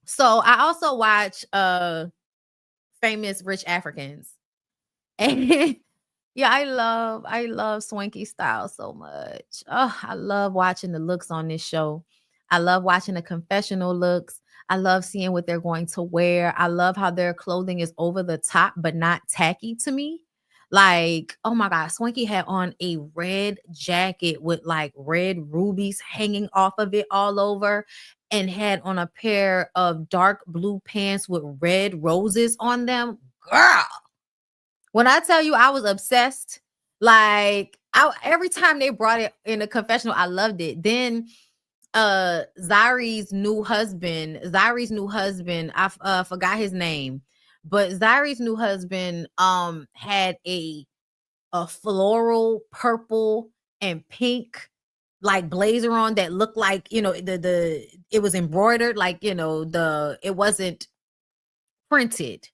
So I also watch Famous Rich Africans. And yeah, I love Swanky Style so much. Oh, I love watching the looks on this show. I love watching the confessional looks. I love seeing what they're going to wear. I love how their clothing is over the top but not tacky to me. Like, oh my God, Swanky had on a red jacket with like red rubies hanging off of it all over, and had on a pair of dark blue pants with red roses on them. Girl, when I tell you I was obsessed, like every time they brought it in a confessional, I loved it. Then Zyri's new husband, I forgot his name, but Zyri's new husband had a floral purple and pink like blazer on that looked like, the it was embroidered, like, it wasn't printed,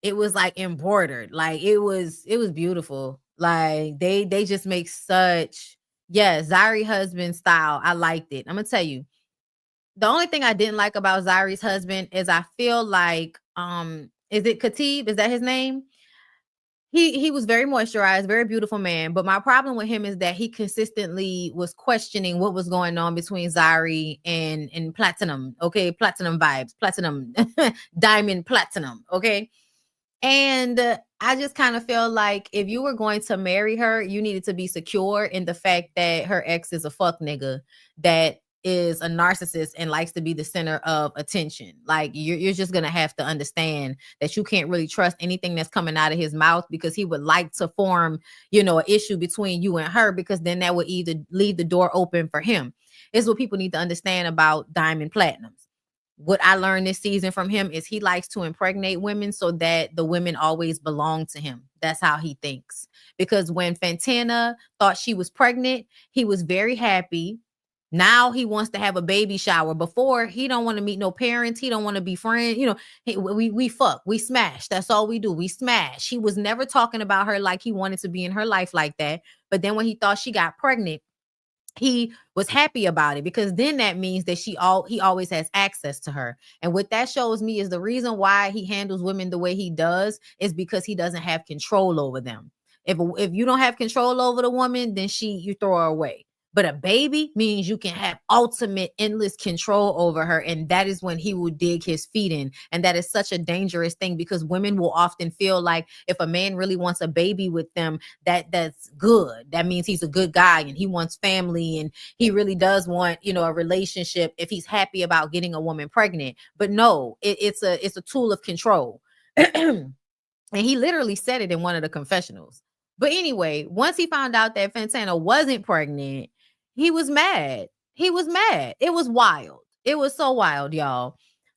it was like embroidered. Like it was beautiful. Like they just make such, yeah, Zyri husband style. I liked it. I'm gonna tell you. The only thing I didn't like about Zyri's husband is I feel like is it Khatib? Is that his name? He was very moisturized, very beautiful man. But my problem with him is that he consistently was questioning what was going on between Zyri and Platinum. Okay, platinum vibes, platinum, diamond platinum. Okay. And I just kind of feel like if you were going to marry her, you needed to be secure in the fact that her ex is a fuck nigga that is a narcissist and likes to be the center of attention. Like you're just gonna have to understand that you can't really trust anything that's coming out of his mouth, because he would like to form, an issue between you and her, because then that would either leave the door open for him. Is what people need to understand about Diamond Platinums. What I learned this season from him is he likes to impregnate women so that the women always belong to him. That's how he thinks. Because when Fantana thought she was pregnant, he was very happy. Now he wants to have a baby shower. Before, he don't want to meet no parents. He don't want to be friends. We fuck, we smash. That's all we do. We smash. He was never talking about her like he wanted to be in her life like that. But then when he thought she got pregnant, he was happy about it, because then that means that he always has access to her. And what that shows me is the reason why he handles women the way he does is because he doesn't have control over them. If you don't have control over the woman, then you throw her away. But a baby means you can have ultimate endless control over her, and that is when he will dig his feet in. And that is such a dangerous thing, because women will often feel like if a man really wants a baby with them, that's good. That means he's a good guy and he wants family and he really does want, a relationship if he's happy about getting a woman pregnant. But no, it's a tool of control. And he literally said it in one of the confessionals. But anyway, once he found out that Fantana wasn't pregnant, he was mad. He was mad. It was wild. It was so wild, y'all.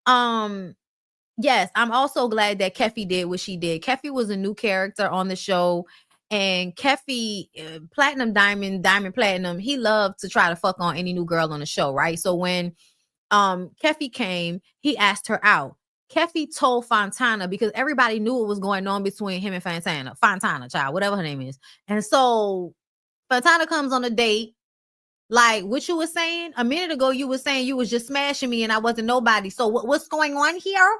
Yes, I'm also glad that Keffy did what she did. Keffy was a new character on the show, and Keffy, Platinum Diamond, Diamond Platinum, he loved to try to fuck on any new girl on the show, right? So when Keffy came, he asked her out. Keffy told Fontana, because everybody knew what was going on between him and Fontana, child, whatever her name is. And so Fontana comes on a date. Like what you were saying a minute ago, you were saying you was just smashing me and I wasn't nobody. So what's going on here?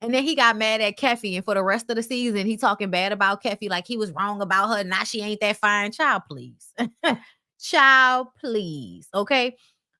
And then he got mad at Keffy, and for the rest of the season, he talking bad about Keffy like he was wrong about her. Now she ain't that fine. Child, please. Child, please. Okay.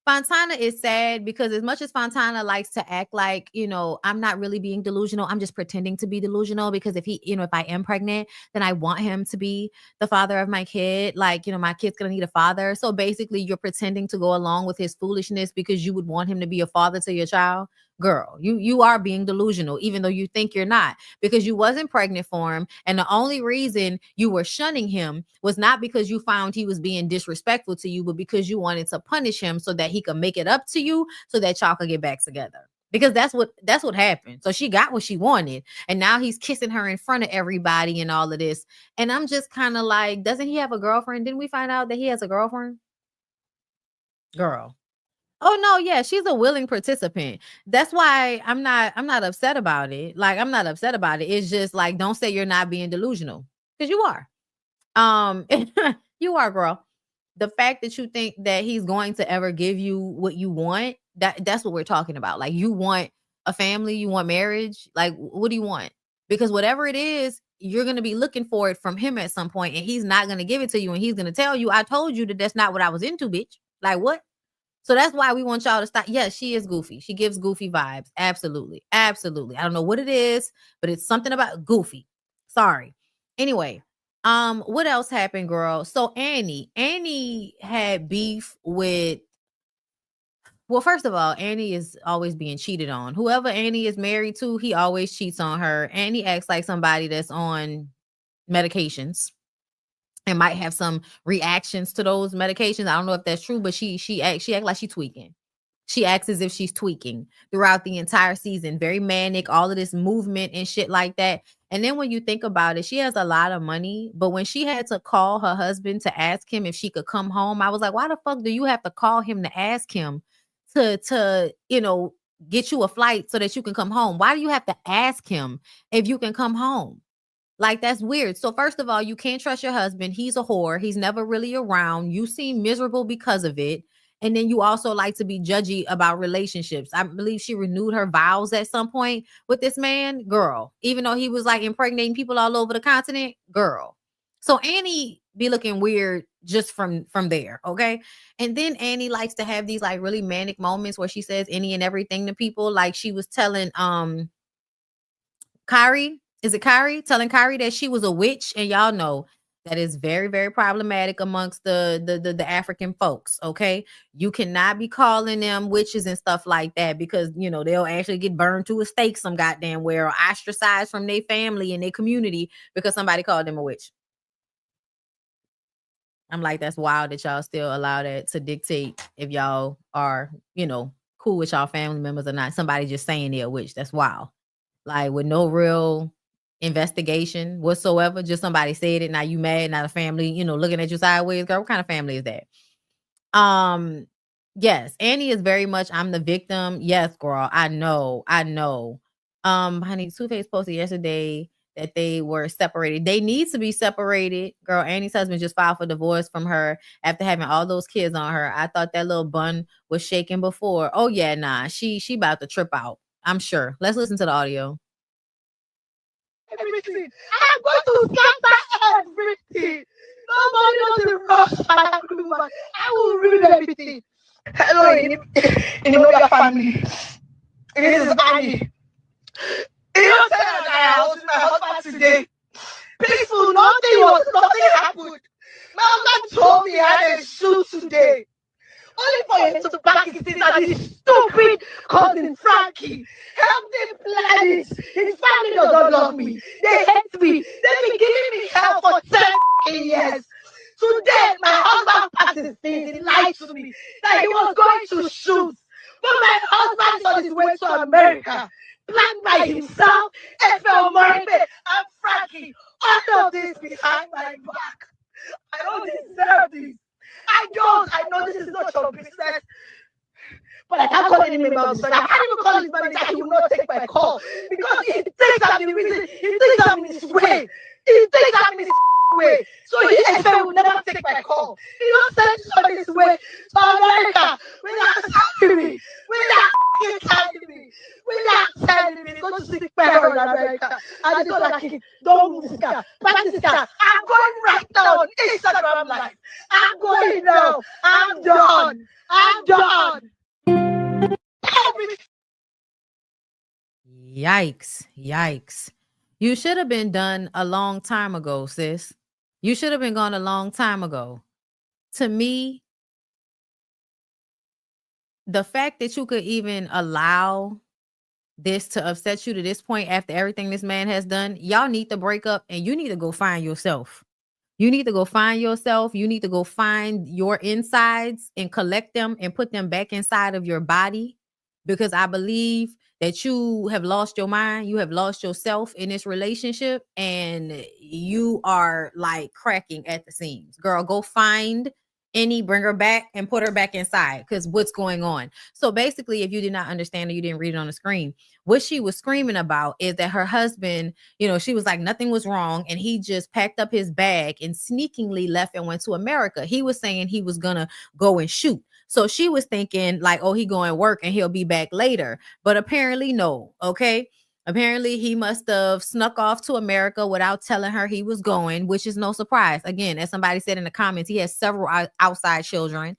Fontana is sad because as much as Fontana likes to act like, I'm not really being delusional, I'm just pretending to be delusional, because if I am pregnant, then I want him to be the father of my kid. Like, my kid's going to need a father. So basically you're pretending to go along with his foolishness because you would want him to be a father to your child. Girl, you are being delusional, even though you think you're not, because you wasn't pregnant for him. And the only reason you were shunning him was not because you found he was being disrespectful to you, but because you wanted to punish him so that he could make it up to you so that y'all could get back together. Because that's what happened. So she got what she wanted. And now he's kissing her in front of everybody and all of this. And I'm just kind of like, doesn't he have a girlfriend? Didn't we find out that he has a girlfriend? Girl. Oh no, yeah, she's a willing participant. That's why I'm not upset about it. Like I'm not upset about it. It's just like don't say you're not being delusional, because you are. Um you are, girl. The fact that you think that he's going to ever give you what you want, that's what we're talking about. Like you want a family? You want marriage? Like, what do you want? Because whatever it is, you're going to be looking for it from him at some point, and he's not going to give it to you. And he's going to tell you, I told you that that's not what I was into, bitch. Like, what? So that's why we want y'all to stop. Yes, she is goofy. She gives goofy vibes. Absolutely. Absolutely. I don't know what it is, but it's something about goofy. Sorry. Anyway, what else happened, girl? So Annie had beef with, well, first of all, Annie is always being cheated on. Whoever Annie is married to, he always cheats on her. Annie acts like somebody that's on medications and might have some reactions to those medications. I don't know if that's true, but she acts like she's tweaking. She acts as if she's tweaking throughout the entire season. Very manic, all of this movement and shit like that. And then when you think about it, she has a lot of money. But when she had to call her husband to ask him if she could come home, I was like, why the fuck do you have to call him to ask him to get you a flight so that you can come home? Why do you have to ask him if you can come home? Like, that's weird. So first of all, you can't trust your husband. He's a whore. He's never really around. You seem miserable because of it. And then you also like to be judgy about relationships. I believe she renewed her vows at some point with this man, girl, even though he was like impregnating people all over the continent, girl. So Annie be looking weird just from there, okay? And then Annie likes to have these like really manic moments where she says any and everything to people. Like she was telling Kyrie, is it Kyrie? Telling Kyrie that she was a witch, and y'all know that is very, very problematic amongst the African folks. Okay, you cannot be calling them witches and stuff like that because they'll actually get burned to a stake some goddamn where, or ostracized from their family and their community because somebody called them a witch. I'm like, that's wild that y'all still allow that to dictate if y'all are, cool with y'all family members or not. Somebody just saying they're a witch. That's wild. Like with no real investigation whatsoever. Just somebody said it. Now you mad, not a family, looking at you sideways. Girl, what kind of family is that? Yes, Annie is very much, I'm the victim. Yes, girl. I know. Honey, Two Face posted yesterday that they were separated. They need to be separated. Girl, Annie's husband just filed for divorce from her after having all those kids on her. I thought that little bun was shaking before. Oh yeah, nah. She about to trip out. I'm sure. Let's listen to the audio. Everything. I'm going to scatter everything. Nobody doesn't rush my approval. I will ruin everything. Hello, in your family. This is Annie. You don't tell her that I was with my husband today. Peaceful, nothing happened. My husband told me I had a shoot today. Only for him to back his things and his stupid cousin Frankie helped him plan it. His family does not love me. They hate me. They've been giving me hell for 10 years. Today, my husband packed his things. He lied to me that he was going to shoot. But my husband is on his way to America, planned by himself, FL Moripe, and Frankie. All of this behind my back. I don't deserve this. I don't. I know this is not your business. But I can't call any member of the story. I can't even call his manager. He will not take my call. Because he thinks I'm the reason. He thinks I'm in his way. He thinks I'm in his way. So he expect will never take my call. He don't send somebody his way to America without telling me. Without telling me. Without telling me. Go to seek prayer in America. I just don't like it. Don't move this car. Practice this car. I'm going right now on Instagram Live. I'm going now. I'm done. I'm done. Yikes. You should have been done a long time ago, sis. You should have been gone a long time ago. To me, the fact that you could even allow this to upset you to this point after everything this man has done, y'all need to break up and you need to go find yourself. You need to go find yourself. You need to go find your insides and collect them and put them back inside of your body, because I believe that you have lost your mind. You have lost yourself in this relationship and you are like cracking at the seams. Girl, go find Innie, bring her back and put her back inside, because what's going on? So basically, if you did not understand or you didn't read it on the screen, what she was screaming about is that her husband, she was like, nothing was wrong. And he just packed up his bag and sneakingly left and went to America. He was saying he was going to go and shoot. So she was thinking like, oh, he going work and he'll be back later. But apparently no. Okay. Apparently he must have snuck off to America without telling her he was going, which is no surprise. Again, as somebody said in the comments, he has several outside children.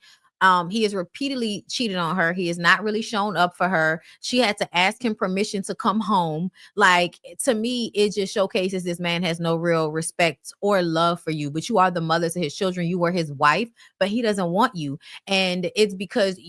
He has repeatedly cheated on her. He has not really shown up for her. She had to ask him permission to come home. Like, to me, it just showcases this man has no real respect or love for you, but you are the mother to his children. You were his wife, but he doesn't want you. And it's because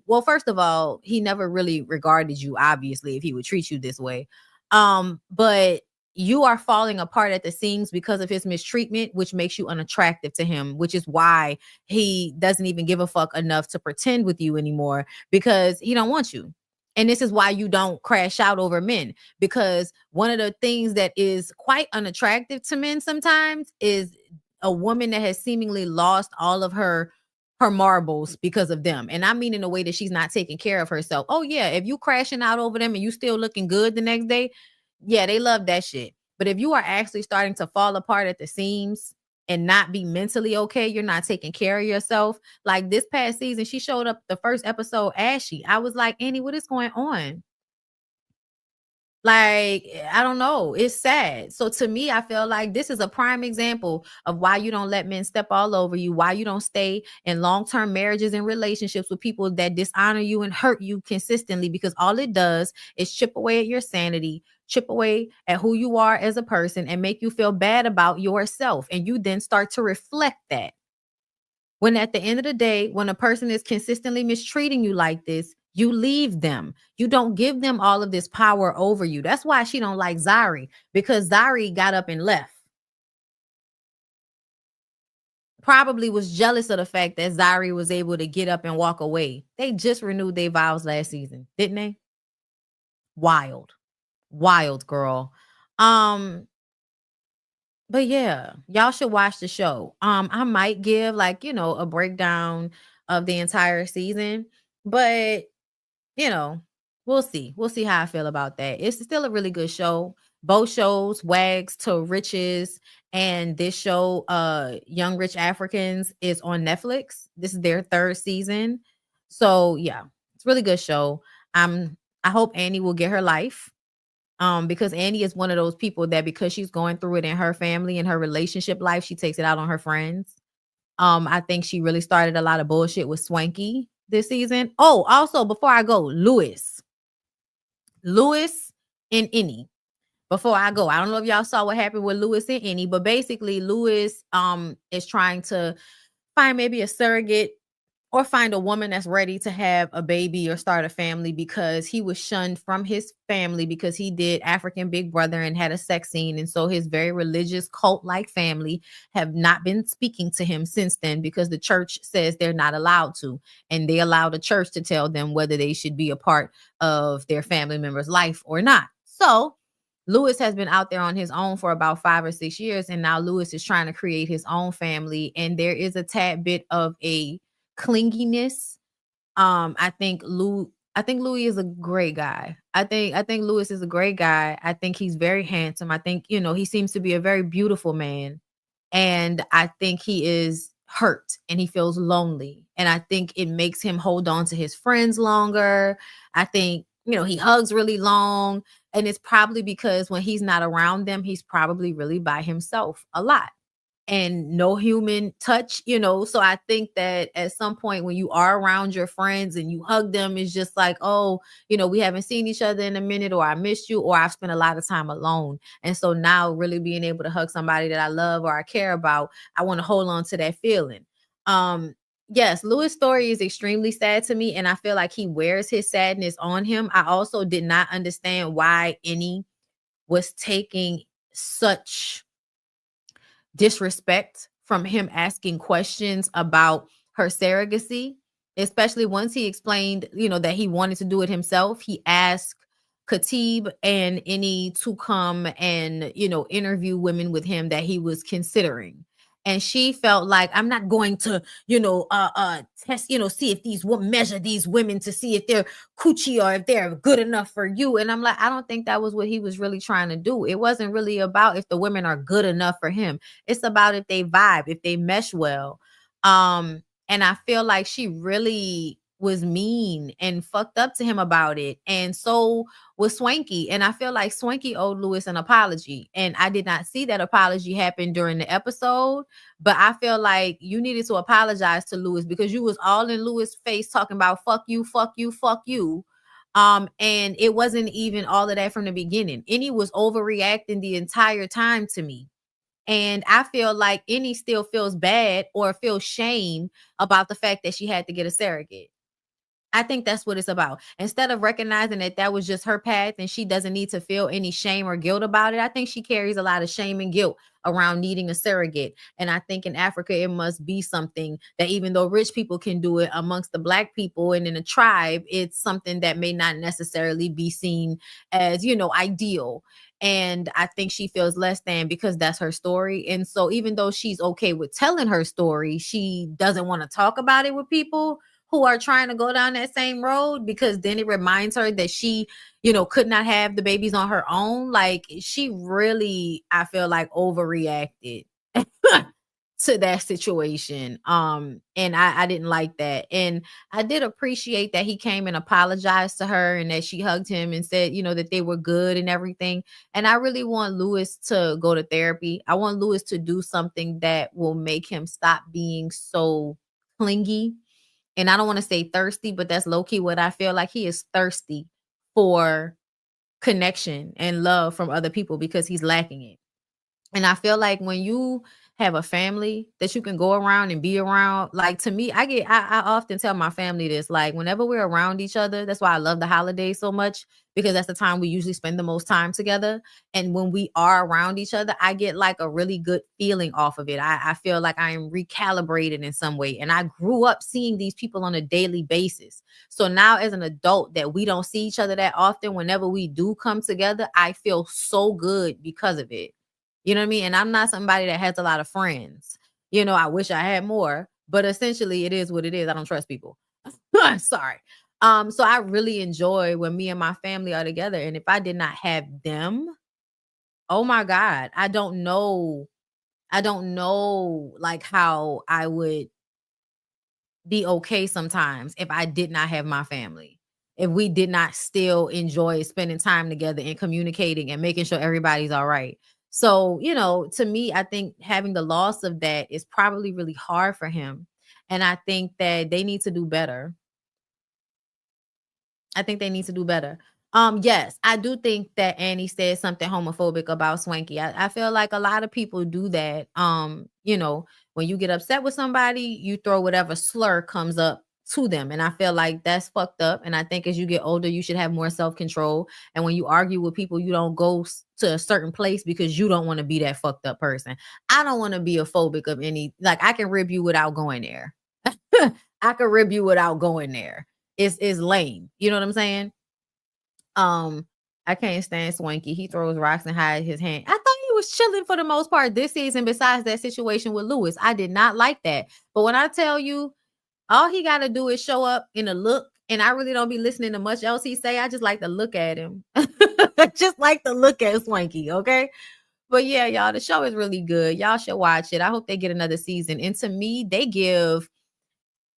well, first of all, he never really regarded you, obviously, if he would treat you this way. But you are falling apart at the seams because of his mistreatment, which makes you unattractive to him, which is why he doesn't even give a fuck enough to pretend with you anymore, because he don't want you. And this is why you don't crash out over men, because one of the things that is quite unattractive to men sometimes is a woman that has seemingly lost all of her marbles because of them. And I mean in a way that she's not taking care of herself. Oh yeah, if you crashing out over them and you still looking good the next day, yeah, they love that shit. But if you are actually starting to fall apart at the seams and not be mentally okay, you're not taking care of yourself. Like this past season, she showed up the first episode ashy. I was like, Annie, what is going on? Like, I don't know. It's sad. So to me, I feel like this is a prime example of why you don't let men step all over you, why you don't stay in long-term marriages and relationships with people that dishonor you and hurt you consistently, because all it does is chip away at your sanity, chip away at who you are as a person, and make you feel bad about yourself. And you then start to reflect that. When at the end of the day, when a person is consistently mistreating you like this, you leave them. You don't give them all of this power over you. That's why she don't like Zari, because Zari got up and left. Probably was jealous of the fact that Zari was able to get up and walk away. They just renewed their vows last season, didn't they? Wild. Wild, girl. Um But yeah, y'all should watch the show. I might give like, a breakdown of the entire season, but you know, we'll see. We'll see how I feel about that. It's still a really good show. Both shows, Wags to Riches, and this show, Young Rich Africans, is on Netflix. This is their third season. So yeah, it's a really good show. I hope Annie will get her life. Because Annie is one of those people that, because she's going through it in her family and her relationship life, she takes it out on her friends. I think she really started a lot of bullshit with Swanky this season. Oh, also before I go, Lewis and Innie. Before I go, I don't know if y'all saw what happened with Lewis and Innie, but basically Lewis is trying to find maybe a surrogate or find a woman that's ready to have a baby or start a family, because he was shunned from his family because he did African Big Brother and had a sex scene. And so his very religious cult-like family have not been speaking to him since then, because the church says they're not allowed to. And they allow the church to tell them whether they should be a part of their family member's life or not. So Lewis has been out there on his own for about 5 or 6 years. And now Lewis is trying to create his own family. And there is a tad bit of a clinginess. I think Louis is a great guy. I think Lewis is a great guy. I think he's very handsome. I think, he seems to be a very beautiful man. And I think he is hurt and he feels lonely. And I think it makes him hold on to his friends longer. I think, he hugs really long. And it's probably because when he's not around them, he's probably really by himself a lot and no human touch. So I think that at some point when you are around your friends and you hug them, it's just like, oh, we haven't seen each other in a minute, or I missed you, or I've spent a lot of time alone. And so now really being able to hug somebody that I love or I care about, I want to hold on to that feeling. Yes, Louis' story is extremely sad to me, and I feel like he wears his sadness on him. I also did not understand why Innie was taking such disrespect from him asking questions about her surrogacy, especially once he explained, that he wanted to do it himself. He asked Khatib and Innie to come and, interview women with him that he was considering. And she felt like, I'm not going to, test, see if measure these women to see if they're coochie or if they're good enough for you. And I'm like, I don't think that was what he was really trying to do. It wasn't really about if the women are good enough for him. It's about if they vibe, if they mesh well. And I feel like she really was mean and fucked up to him about it. And so was Swanky. And I feel like Swanky owed Lewis an apology. And I did not see that apology happen during the episode. But I feel like you needed to apologize to Lewis because you was all in Lewis' face talking about fuck you, fuck you, fuck you. And it wasn't even all of that from the beginning. Innie was overreacting the entire time to me. And I feel like Innie still feels bad or feels shame about the fact that she had to get a surrogate. I think that's what it's about. Instead of recognizing that that was just her path and she doesn't need to feel any shame or guilt about it, I think she carries a lot of shame and guilt around needing a surrogate. And I think in Africa, it must be something that even though rich people can do it amongst the Black people and in a tribe, it's something that may not necessarily be seen as, ideal. And I think she feels less than because that's her story. And so even though she's okay with telling her story, she doesn't want to talk about it with people who are trying to go down that same road because then it reminds her that she, could not have the babies on her own. Like she really, I feel like overreacted to that situation. And I didn't like that. And I did appreciate that he came and apologized to her and that she hugged him and said, that they were good and everything. And I really want Lewis to go to therapy. I want Lewis to do something that will make him stop being so clingy. And I don't want to say thirsty, but that's low-key what I feel like. He is thirsty for connection and love from other people because he's lacking it. And I feel like when you have a family that you can go around and be around, like to me, I often tell my family this, like whenever we're around each other, that's why I love the holidays so much because that's the time we usually spend the most time together. And when we are around each other, I get like a really good feeling off of it. I feel like I am recalibrated in some way. And I grew up seeing these people on a daily basis. So now as an adult that we don't see each other that often, whenever we do come together, I feel so good because of it. You know what I mean? And I'm not somebody that has a lot of friends. I wish I had more, but essentially it is what it is. I don't trust people. Sorry. So I really enjoy when me and my family are together. And if I did not have them, oh my God, I don't know. Like how I would be okay sometimes if I did not have my family. If we did not still enjoy spending time together and communicating and making sure everybody's all right. So, to me, I think having the loss of that is probably really hard for him. And I think that they need to do better. I think they need to do better. Yes, I do think that Annie said something homophobic about Swanky. I feel like a lot of people do that. When you get upset with somebody, you throw whatever slur comes up to them. And I feel like that's fucked up. And I think as you get older, you should have more self-control. And when you argue with people, you don't go to a certain place because you don't want to be that fucked up person. I don't want to be a phobic of any, like I can rib you without going there. I can rib you without going there. It's lame. You know what I'm saying? I can't stand Swanky. He throws rocks and hides his hand. I thought he was chilling for the most part this season, besides that situation with Lewis. I did not like that. But when I tell you, all he got to do is show up in a look, and I really don't be listening to much else he say. I just like to look at him. Just like to look at Swanky, okay? But yeah, y'all, the show is really good. Y'all should watch it. I hope they get another season. And to me,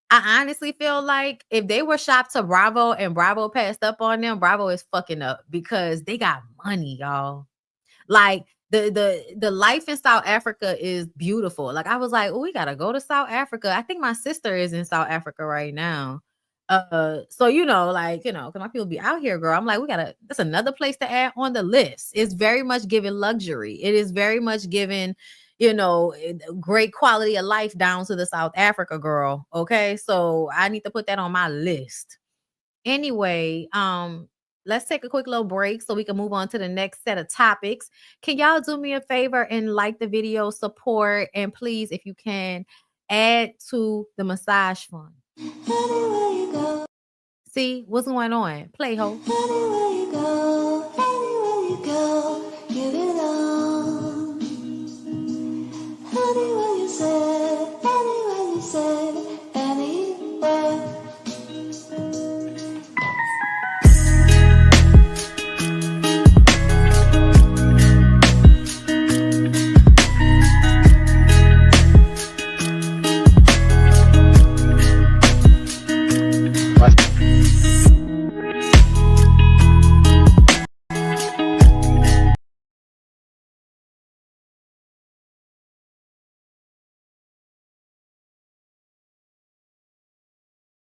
I honestly feel like if they were shopped to Bravo and Bravo passed up on them, Bravo is fucking up because they got money, y'all. Like the life in South Africa is beautiful. Like I was like, oh, we gotta go to South Africa. I think my sister is in South Africa right now. So because my people be out here, girl. I'm like, that's another place to add on the list. It's very much giving luxury. It is very much giving, great quality of life down to the South Africa, girl. Okay. So I need to put that on my list. Anyway, let's take a quick little break so we can move on to the next set of topics. Can y'all do me a favor and like the video, support, and please, if you can, add to the massage fund. See what's going on? Play ho.